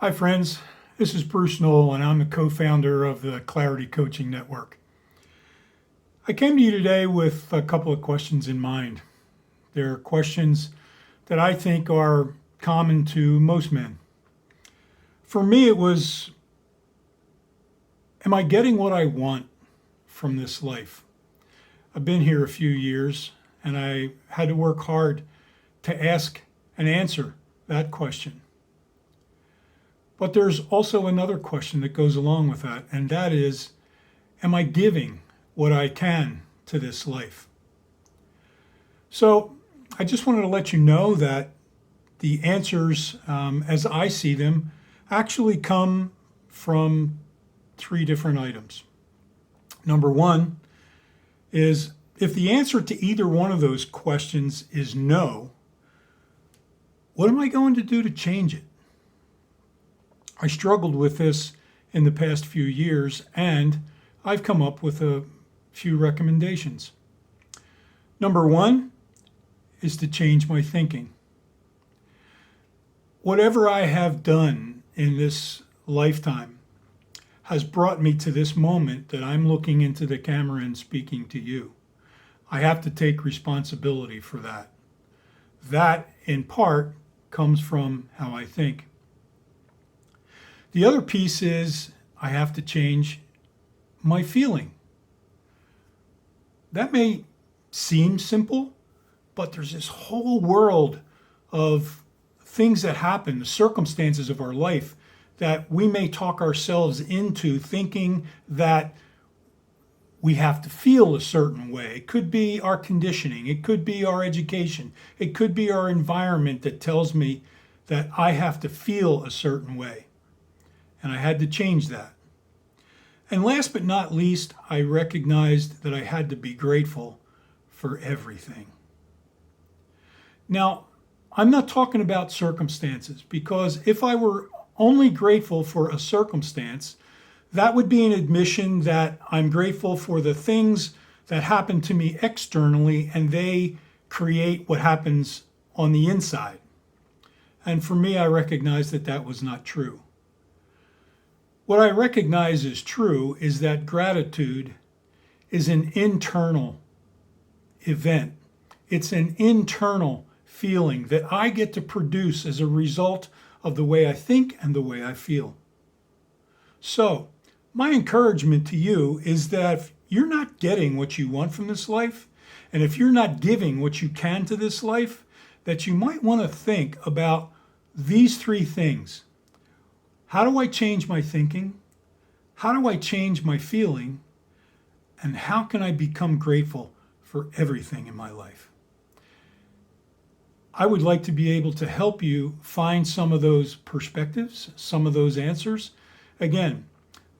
Hi, friends. This is Bruce Knoll, and I'm the co founder of the Clarity Coaching Network. I came to you today with a couple of questions in mind. They're questions that I think are common to most men. For me, it was, am I getting what I want from this life? I've been here a few years, and I had to work hard to ask and answer that question. But there's also another question that goes along with that, and that is, am I giving what I can to this life? So I just wanted to let you know that the answers, as I see them, actually come from three different items. Number one is, if the answer to either one of those questions is no, what am I going to do to change it? I struggled with this in the past few years, and I've come up with a few recommendations. Number one is to change my thinking. Whatever I have done in this lifetime has brought me to this moment that I'm looking into the camera and speaking to you. I have to take responsibility for that. That, in part, comes from how I think. The other piece is I have to change my feeling. That may seem simple, but there's this whole world of things that happen, the circumstances of our life, that we may talk ourselves into thinking that we have to feel a certain way. It could be our conditioning, it could be our education, it could be our environment that tells me that I have to feel a certain way. And I had to change that. And last but not least, I recognized that I had to be grateful for everything. Now, I'm not talking about circumstances, because if I were only grateful for a circumstance, that would be an admission that I'm grateful for the things that happen to me externally, and they create what happens on the inside. And for me, I recognized that that was not true. What I recognize is true is that gratitude is an internal event. It's an internal feeling that I get to produce as a result of the way I think and the way I feel. So, my encouragement to you is that if you're not getting what you want from this life, and if you're not giving what you can to this life, that you might want to think about these three things. How do I change my thinking? How do I change my feeling? And how can I become grateful for everything in my life? I would like to be able to help you find some of those perspectives, some of those answers. Again,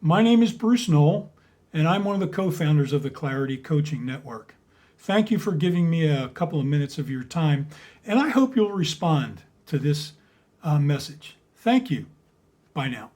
my name is Bruce Knoll, and I'm one of the co-founders of the Clarity Coaching Network. Thank you for giving me a couple of minutes of your time, and I hope you'll respond to this message. Thank you. Bye now.